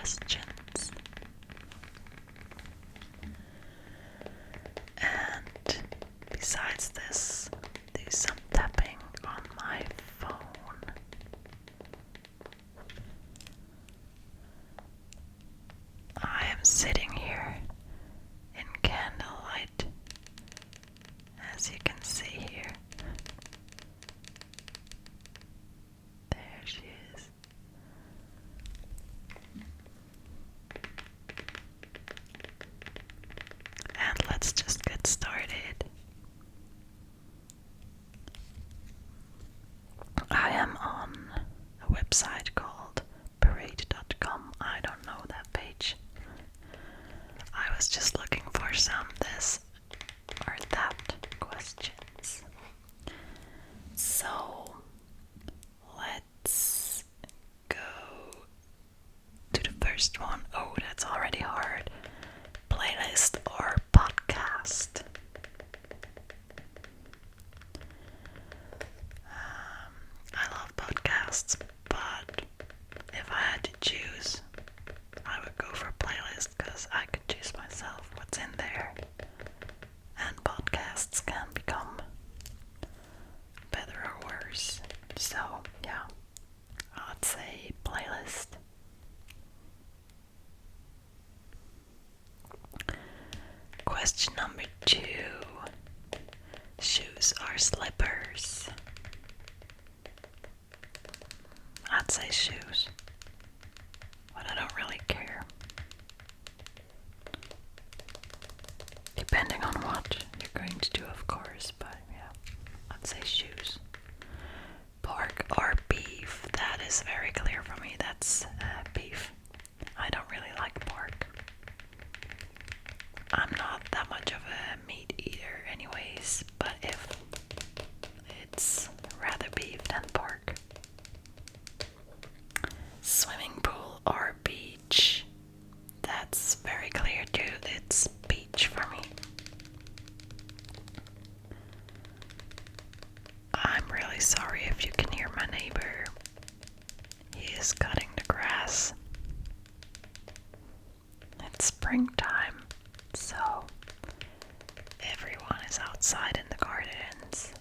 questions. And besides this, do some tapping on my phone. I am sitting here in candlelight, as you can see here. There she is. And let's just get started. I am on a website called parade.com. I don't know that page. I was just looking for some this or that questions. So let's go to the first one. Oh, that's already hard. Playlist or podcast? I love podcasts, but if I had to choose, I would go for playlist because I could choose myself what's in there. And podcasts can become better or worse. So, yeah, I'd say playlist. Question number 2. Shoes or slippers? I'd say shoes, but I don't really care. Depending on what you're going to do, of course, but yeah, I'd say shoes. Pork or beef? That is very clear for me. That's beef. I don't really like pork. I'm not that much of a meat eater anyways, but if it's rather beef than pork. Swimming pool or beach? That's very clear too. It's beach for me. I'm really sorry if you can hear my neighbor. He is cutting the grass. It's springtime, so everyone is outside in the gardens.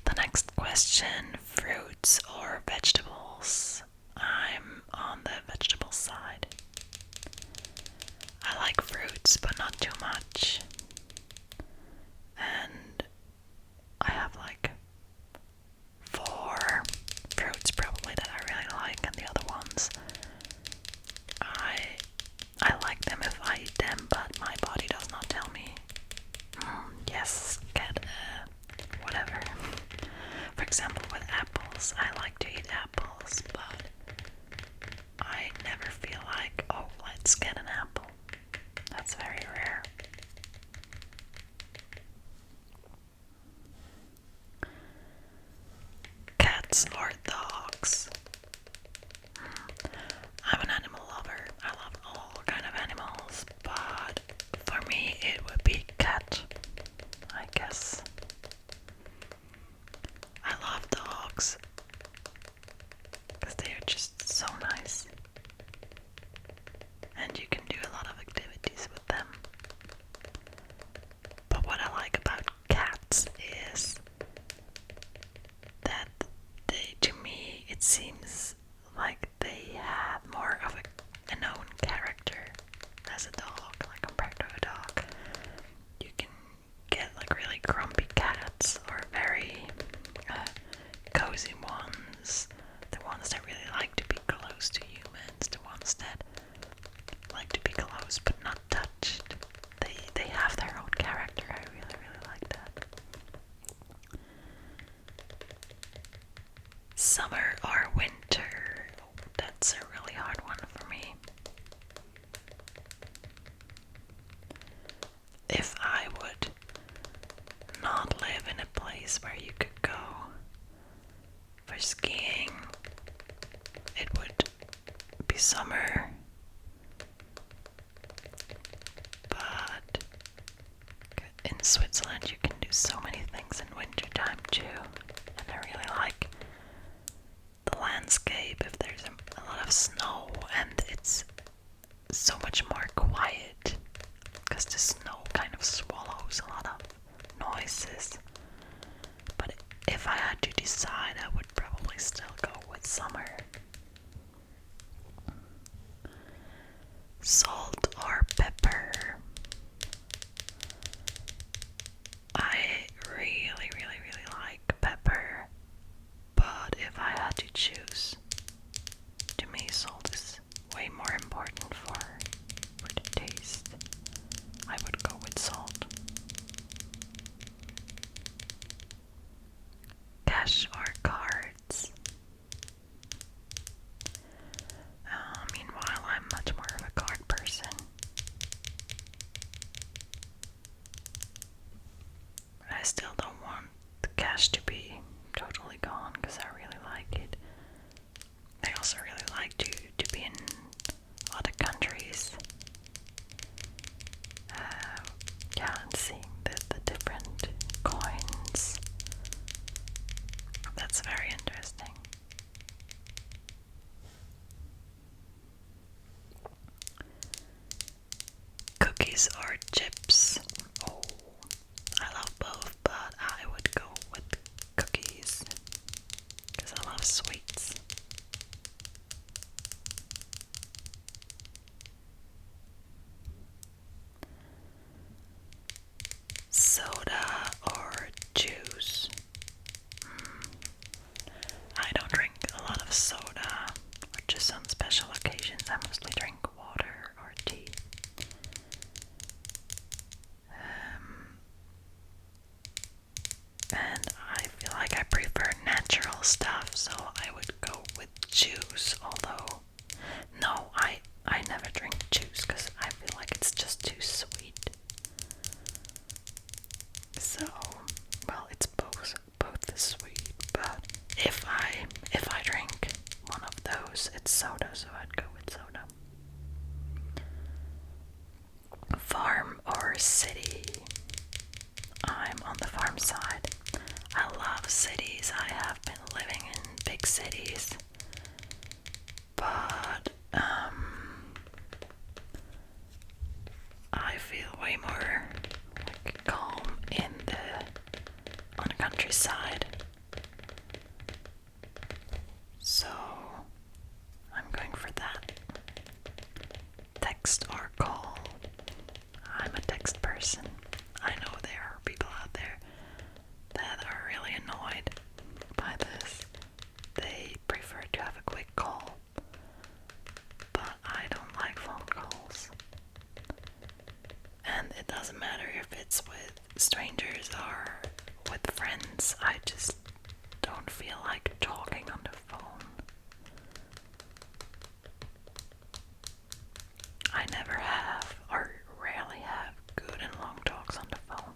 The next question, fruits or vegetables? I'm on the vegetable side. I like fruits, but not too much. And I have like 4 fruits probably that I really like, and the other ones I like them if I eat them, but my body does not tell me, yes, get whatever. For example, with apples, I like to eat apples, but I never feel like, oh, let's get an apple. That's very rare. Cats or dogs? I'm an animal lover. I love all kind of animals, but for me it would be cat, I guess. I love dogs because they are just so nice, and you can do a lot of activities with them. But what I like about cats is that to me, it seems like they have more of a known character as a dog, like compared to a dog. You can get like really grumpy cats or very cozy ones, the ones that really like to be close to humans, the ones that like to be close but not touched. They have their own character. I really like that. Summer or winter? That's a really hard one for me. If I would not live in a place where you could go for skiing, it would be summer. But in Switzerland you can do so many things in winter time too, and I really like choose. To me, salt is way more important for the taste. I would go with salt. Cash or cards? Meanwhile, I'm much more of a card person. But I still don't want the cash to be totally gone because I really like it. I also really like to be in other countries. And seeing the different coins. That's very interesting. Cookies or chips? Oh, I love both, but I would go with cookies because I love sweets. Soda or juice? I don't drink a lot of soda, or just on special occasions. I mostly drink water or tea. And I feel like I prefer natural stuff, so I would go with juice, although no, I never drink juice because I feel like it's just too sweet. So, well, it's both sweet, but if I drink one of those, it's soda, so I'd go with soda. Farm or city? I'm on the farm side. I love cities. I have been living in big cities, but I feel way more like calm on the countryside. So I'm going for that. Text or call? I'm a text person. I know there are people out there that are really annoyed by this. They prefer to have a quick call, but I don't like phone calls. And it doesn't matter if it's with strangers or with friends, I just don't feel like talking on the phone. I never have, or rarely have, good and long talks on the phone.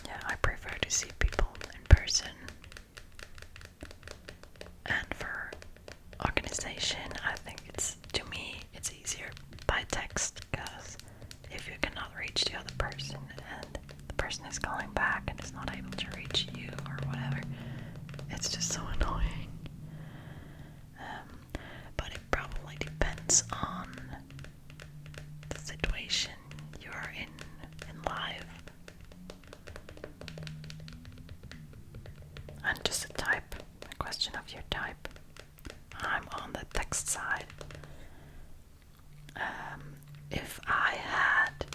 Yeah, I prefer to see people in person. And for organization, I think to me, it's easier by text, because if you cannot reach the other person and the person is calling back and is not able to reach you or whatever, it's just so annoying. But it probably depends on the situation you are in life. And just a question of your type. I'm on the text side. If I had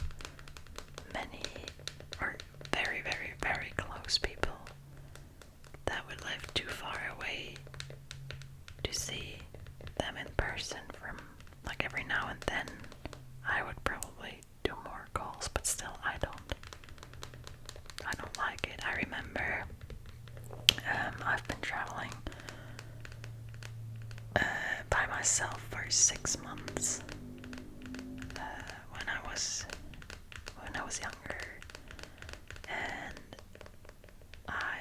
many or very, very, very close people that would live too far away to see them in person from like every now and then, I would probably do more calls, but still I don't like it. I remember I've been traveling by myself for 6 months when I was younger, and I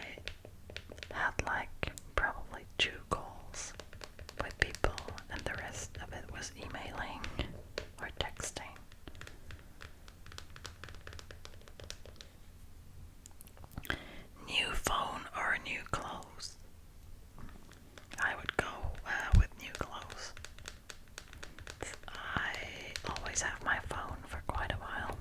had like probably 2 calls with people, and the rest of it was emailing or texting. New phone or new clothes? I would go with new clothes. I always have my phone for quite a while.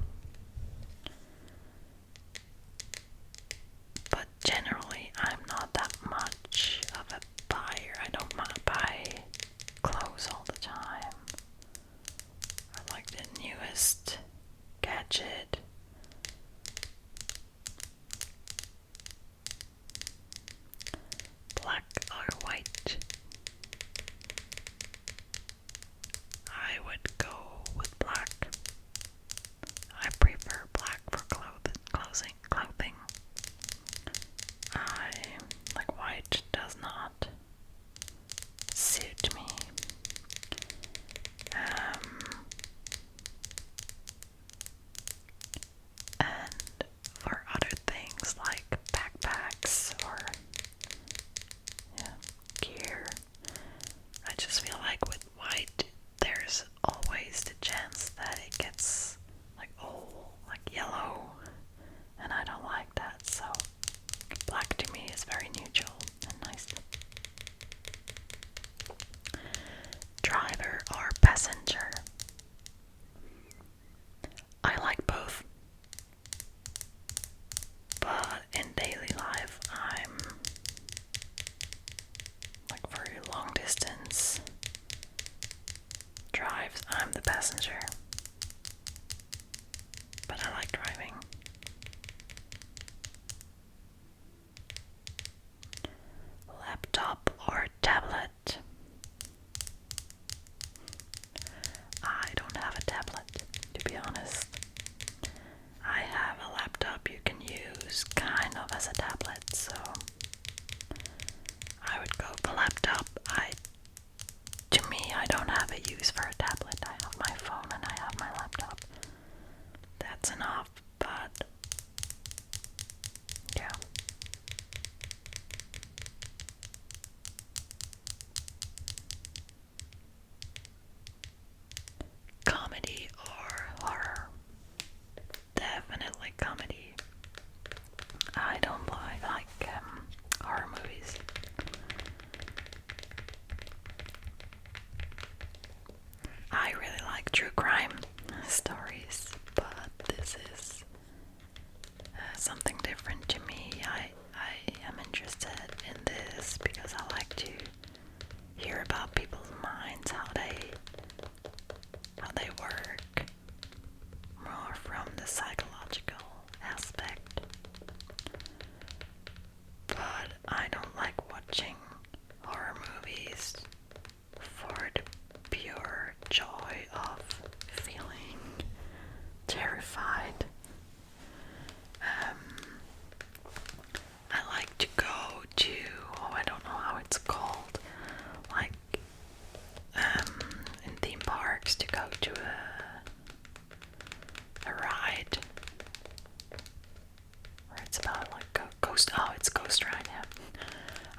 it's Ghost Ride, yeah.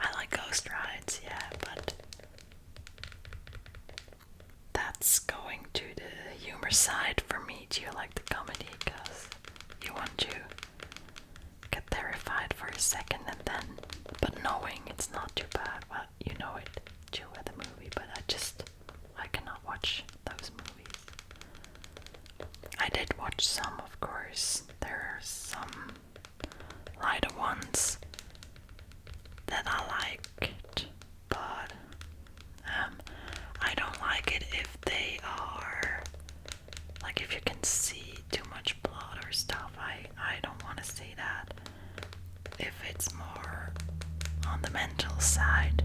I like Ghost Rides, yeah, but that's going to the humor side for me. Do you like the comedy? Because you want to get terrified for a second and then, but knowing it's not too bad. Well, you know it too with the movie, but I cannot watch those movies. I did watch some, of course. There are some lighter ones that I liked, but I don't like it if they are like if you can see too much blood or stuff. I don't want to see that. If it's more on the mental side,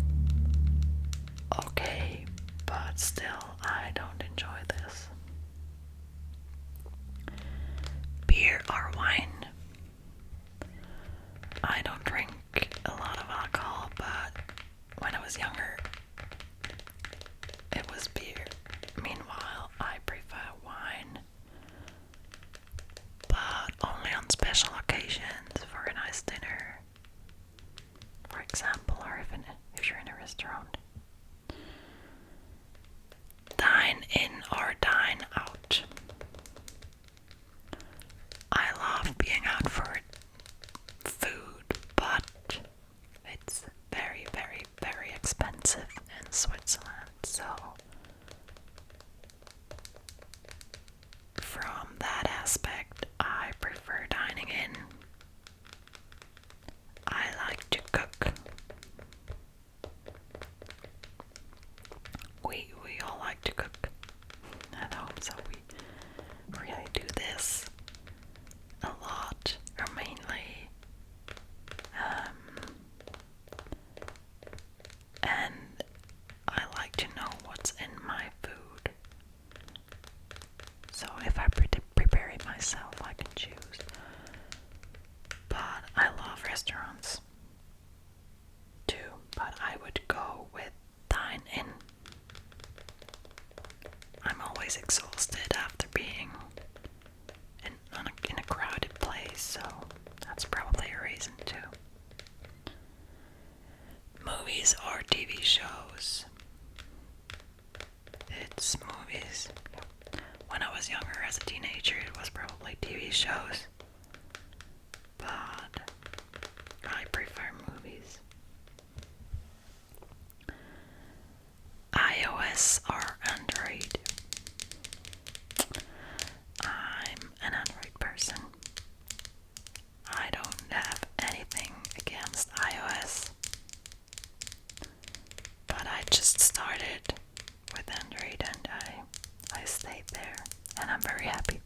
okay, but still I don't enjoy this. Beer or wine? I don't drink a lot of alcohol, but when I was younger, it was beer. Meanwhile, I prefer wine, but only on special occasions for a nice dinner, for example, or if you're in a restaurant. Dine in or dine out? I love being out for food, but it's very, very, very expensive in Switzerland, so from that aspect, I prefer dining in. I like to cook. We all like to cook at home, so we really do this a lot, or mainly. And I like to know what's in my food. So if I prepare it myself, I can choose. But I love restaurants too, but I would go with dine in. I'm always exhausted after being in a crowded place, so that's probably a reason too. Movies or TV shows? It's movies. When I was younger, as a teenager, it was probably TV shows, but I prefer movies. iOS or Android? I'm an Android person. I don't have anything against iOS, but I just started with Android and I stayed there and I'm very happy.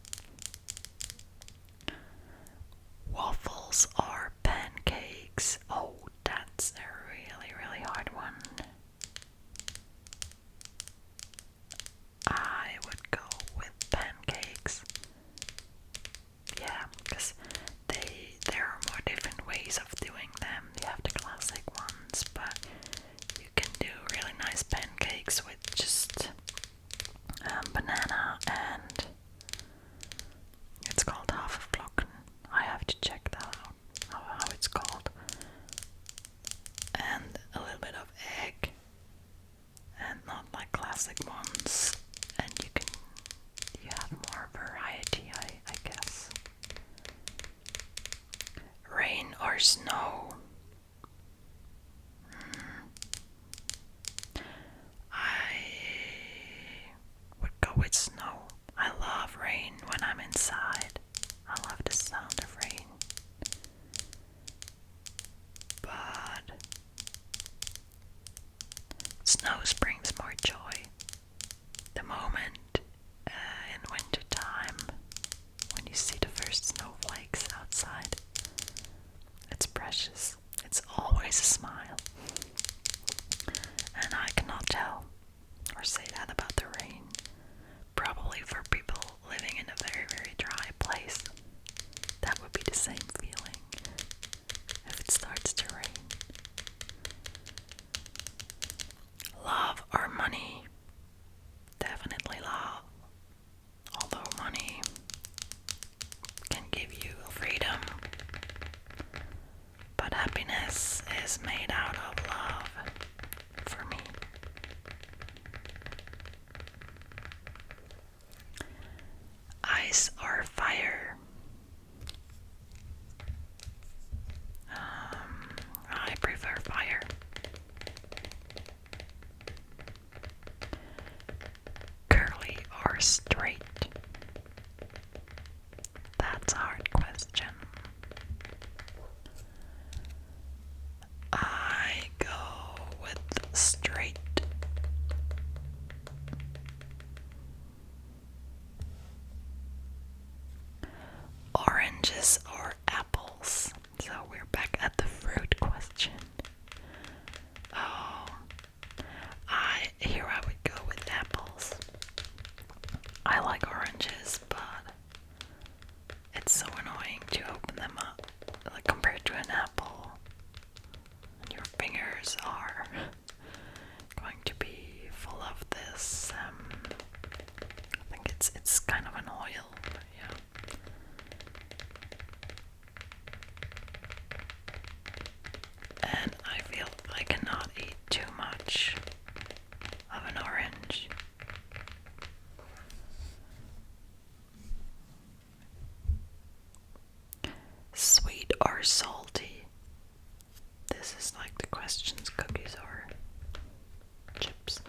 Waffles or pancakes? Oh, that's a really, really hard one. I would go with pancakes. Yeah, because there are more different ways of doing them. You have the classic ones, but you can do really nice pancakes with just banana and it's called Haferflocken. I have to check that out, how it's called. And a little bit of egg, and not like classic ones. And you have more variety, I guess. Rain or snow? I would go with snow. I love rain when I'm inside. I love the sound of rain. But snow brings more joy. The moment in winter time when you see the first snowflakes outside, it's precious. this is made out of love for me. Ice or fire? I prefer fire. Curly or straight? That's a hard question. I go with straight. Oranges or apples? So we're back at the fruit question. Oh, I would go with apples. I like oranges, but it's so annoying to open them up, like compared to an apple. Your fingers are going to be full of this. I think it's kind of an oil. Yeah. And I feel I cannot eat too much of an orange. Sweet or salty? This is like the questions, cookies or chips.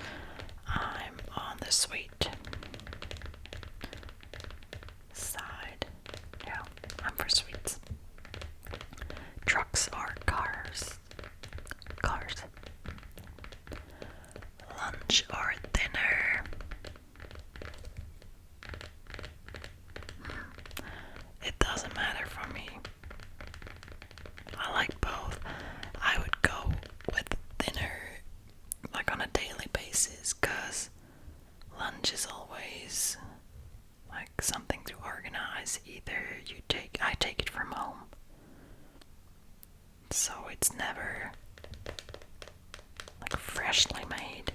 I'm on the sweet side. Yeah, I'm for sweets. Trucks or cars? Cars. Lunch or dinner? It doesn't matter for me. I like both. I would go with dinner like on a daily basis, cause lunch is always like something to organize. Either I take it from home, so it's never like freshly made.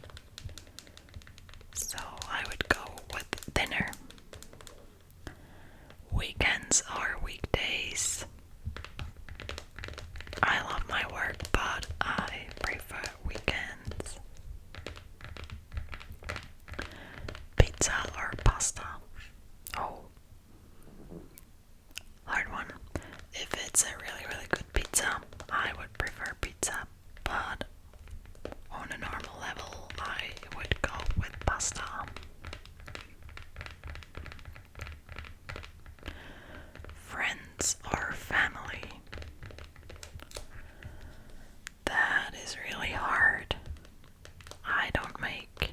So I would go with dinner. Weekends or weekdays? I love my work, but I prefer weekends. Pizza or pasta? Oh, hard one. If it's a really, really good pizza, I would prefer pizza, but on a normal level, I would go with pasta. Friends or family? That is really hard. I don't make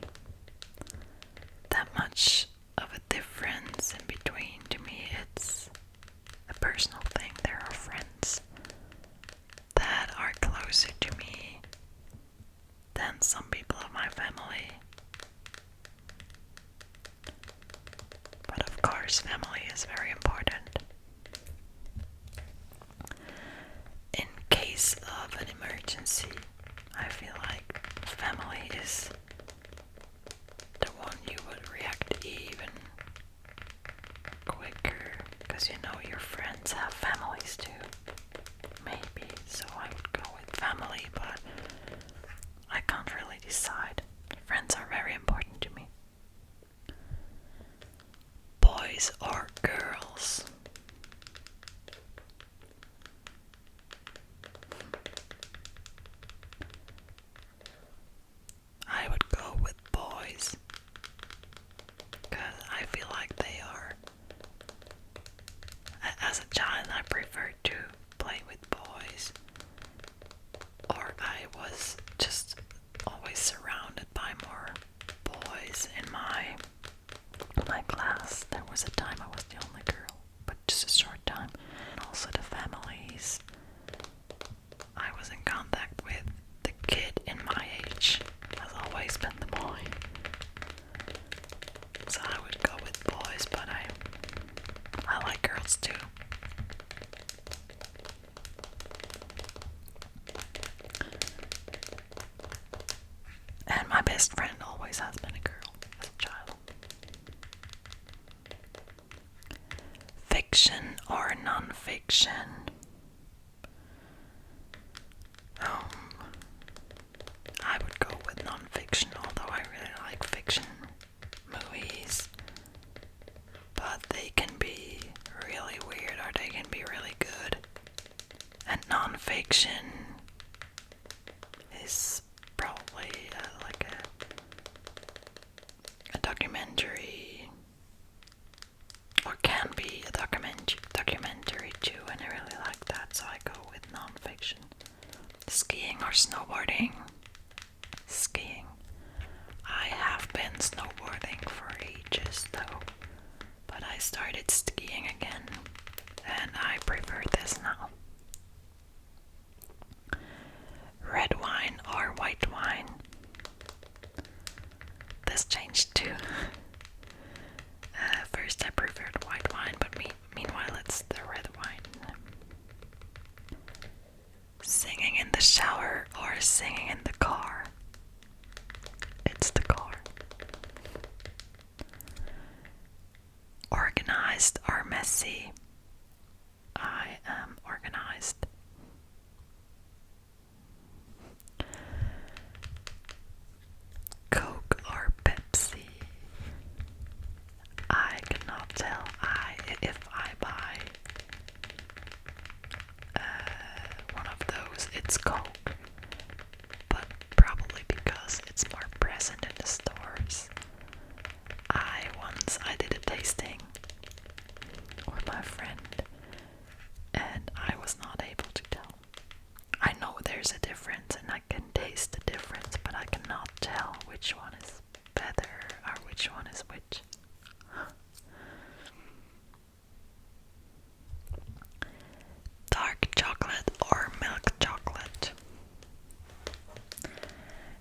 that much of a difference in between. To me, it's a personal thing. There are friends that are closer to me than some people of my family. But of course, family is very important. In case of an emergency, I feel like family is the one you would react even quicker, because you know your friends have families too. Maybe, so I would go with family, but I can't really decide. Friends are very important to me. Boys or girls? I would go with boys, because I feel like they are. As a child, I preferred to play with boys, or I was just always surrounded by more boys in my class. There was a time I was the only girl, but just a short time. And also the families I was in contact with, the kid in my age has always been the boy. So I would go with boys, but I like girls too. And my best friend always has been a girl as a child. Fiction or non-fiction? non-fiction is probably like a documentary, or can be a documentary too, and I really like that, so I go with non-fiction. Skiing or snowboarding? Skiing. I have been snowboarding for ages though, but I started skiing again, and I prefer this now. Red wine or white wine? This changed too. First I preferred white wine, but meanwhile it's the red wine. Singing in the shower or singing in the car? It's the car. Organized or messy? I am organized. Coke or Pepsi? I cannot tell. If I buy one of those, it's Coke, but probably because it's more present in the stores. I did a tasting with my friend, and I was not able to tell. I know there's a difference, and I can taste the difference, but I cannot tell which one is better or which one is which. Dark chocolate or milk chocolate?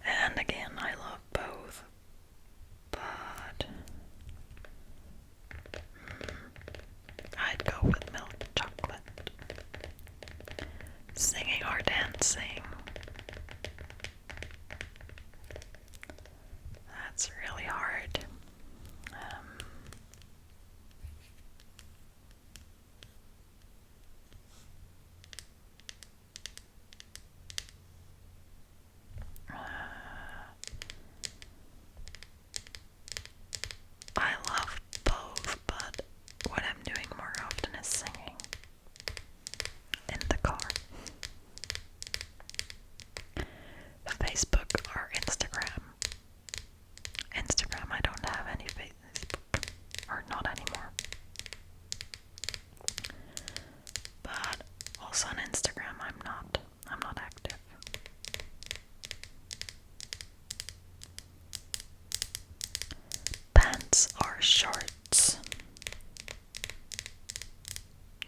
And again, I love both, but I'd go with milk chocolate. Singing or dancing? That's really hard. I love both, but what I'm doing more often is singing in the car. Facebook or Instagram? Instagram, I don't have any Facebook, or not anymore. But also on Instagram, I'm not active. Pants or shorts?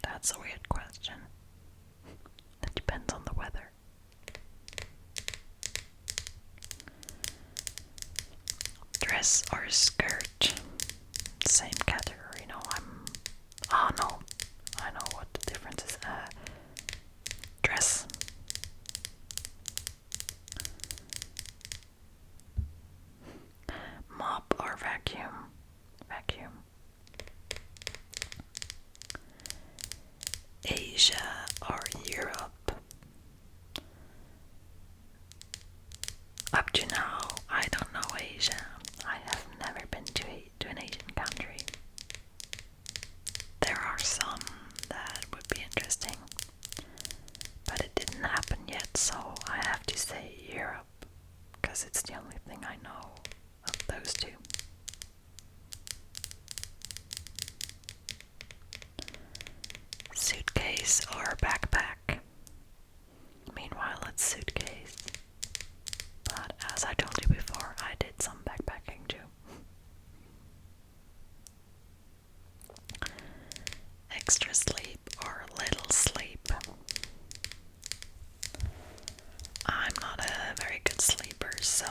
That's a weird question. It depends on the weather. Dress or skirt? Same category. No, oh no, I know what the difference is. Dress. Mop or vacuum? Vacuum. Asia or Europe? Up to now, I don't know Asia. I have never been to an Asian country. There are some that would be interesting, but it didn't happen yet, so I have to say Europe, because it's the only thing I know of those two. Suitcase or backpack? Meanwhile, it's suitcase. But as I told you before, I did some backpacking too. Extra sleep or little sleep? I'm not a very good sleeper, so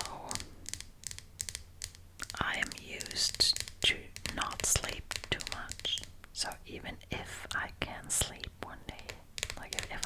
I am used to not sleep too much. So even if I can sleep one day, like if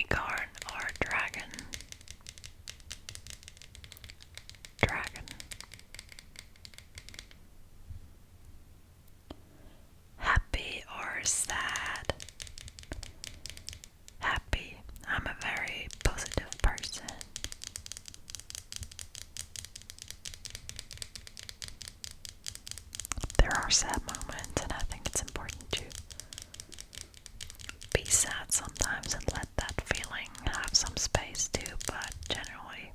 Unicorn or dragon? Dragon. Happy or sad? Happy. I'm a very positive person. There are sad moments, and I think it's important to be sad sometimes and let that feeling have some space too, but generally,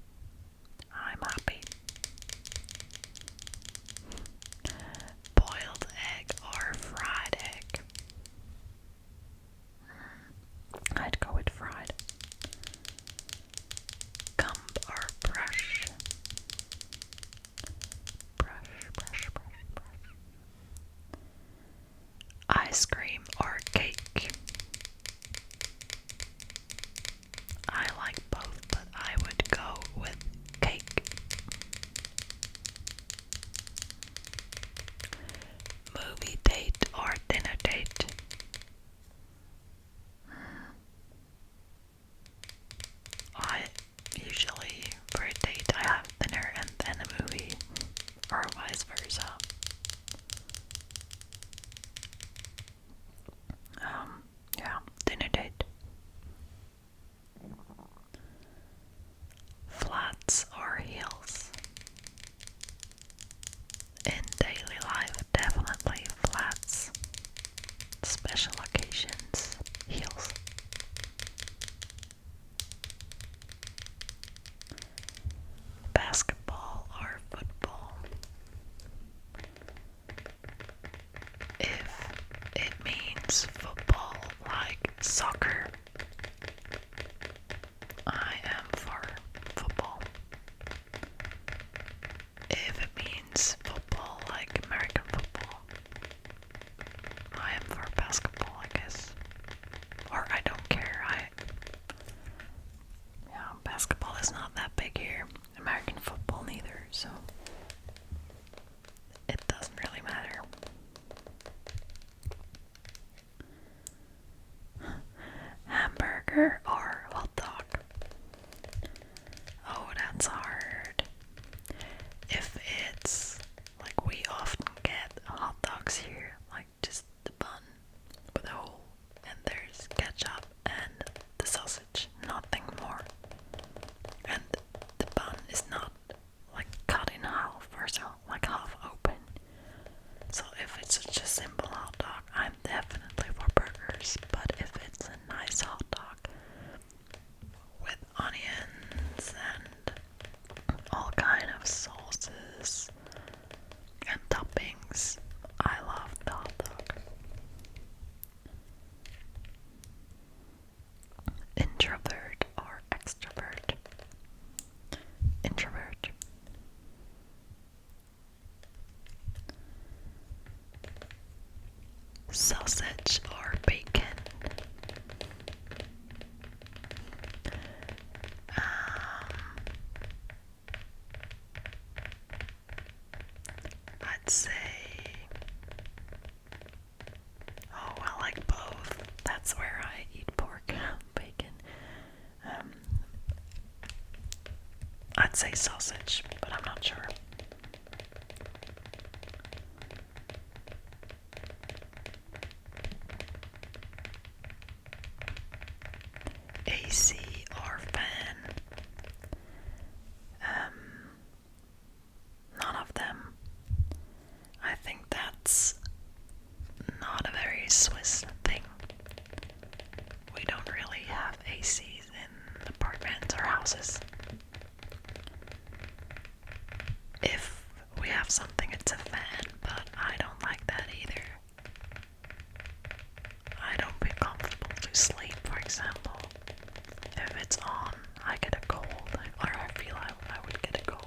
I'm happy. Boiled egg or fried egg? I'd go with fried. Comb or brush? Brush. Ice cream or cake? I like both, but I would go with cake. Movie date or dinner date? I usually, for a date, I have dinner and then a movie, or vice versa. Yeah, dinner date. Flats or heels? In daily life, definitely flats. Special occasions, heels. Basketball or football? If it means football like soccer, I am for football. If it means football like American football, I am for basketball, I guess. Or I don't care. Yeah, basketball is not that big here. American football neither, so it doesn't really matter. Hamburger or hot dog? Oh, that's hard. If it's like we often get hot dogs here, like just the bun with a hole, and there's ketchup and the sausage, nothing more. And the bun is not like cut in half or so, like half open. So if it's such a simple hot dog, I'm definitely for burgers. But if it's a nice hot dog with onions and all kind of sauces and toppings, I love the hot dog. Introvert or extrovert? Introvert. Sausage or bacon? I'd say, oh, I like both. That's where I eat pork, bacon. I'd say sausage, but I'm not sure. AC or fan? None of them. I think that's not a very Swiss thing. We don't really have ACs in apartments or houses. If we have something, it's a fan, but I don't like that either. I don't feel comfortable to sleep, for example. If it's on, I get a cold, or I feel I would get a cold.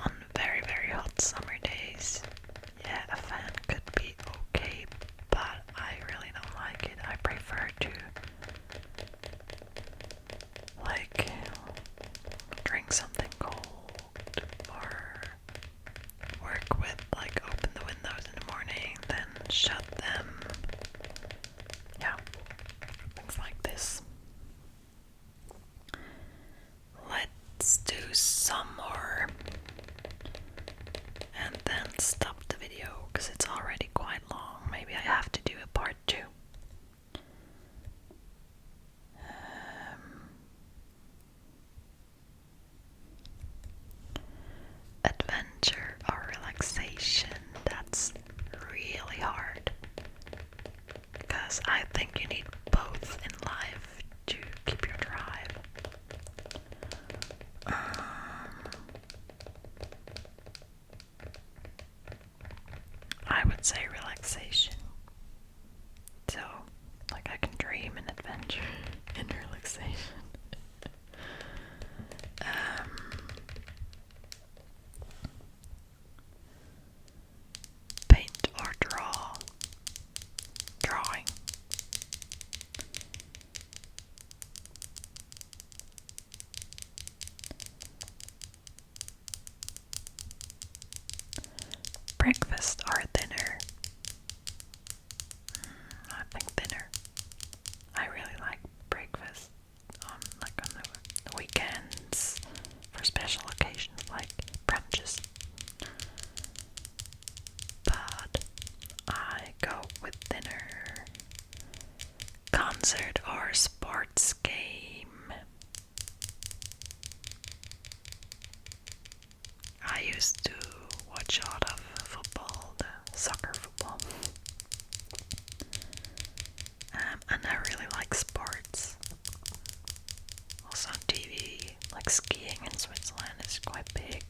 On very, very hot summer days, yeah, a fan could be okay, but I really don't like it. I prefer to, like, drink something cold, or breakfast or dinner? I think dinner. I really like breakfast on the weekends for special occasions like brunches. But I go with dinner. Concert or sports game? I used to watch a lot of football, the soccer football. And I really like sports. Also on TV, like skiing in Switzerland is quite big.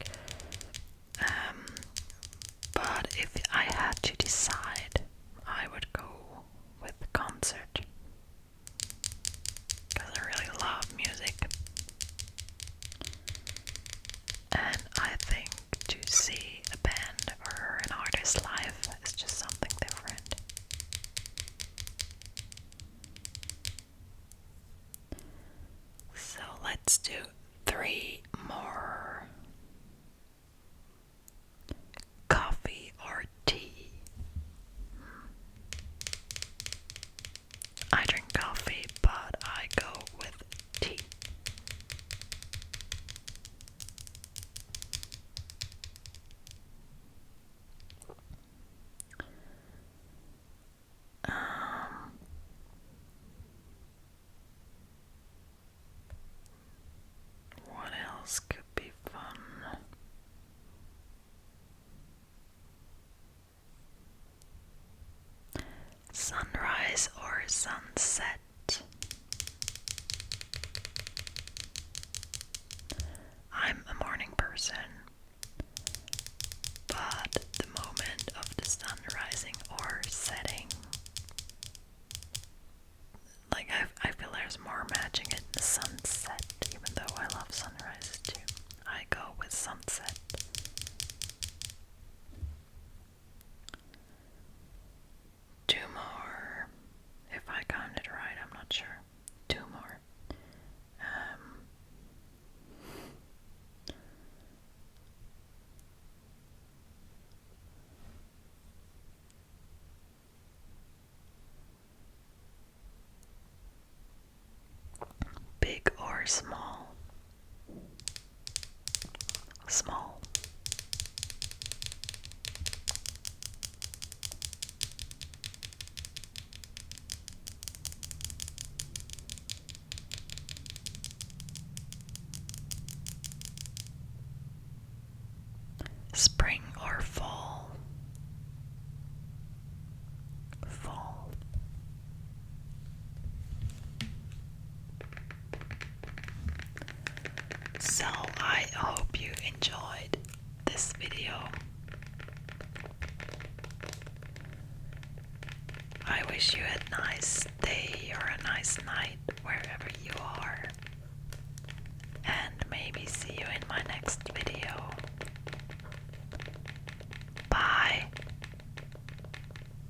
But if I had to decide, I would go with the concert. Because I really love music. And I think to see a band or an artist live is just something different. So let's do 3 more. Coffee or tea? I drink coffee, but I go with tea. What else could be fun? Sunrise or sunset? I'm a morning person, but the moment of the sun rising or setting, like I feel there's more magic in the sunset, even though I love sunrises too. I go with sunset. Two more. If I counted right, I'm not sure. 2 more. Big or small? Small. Spring or fall? Fall. So I hope you enjoyed this video. I wish you a nice day or a nice night wherever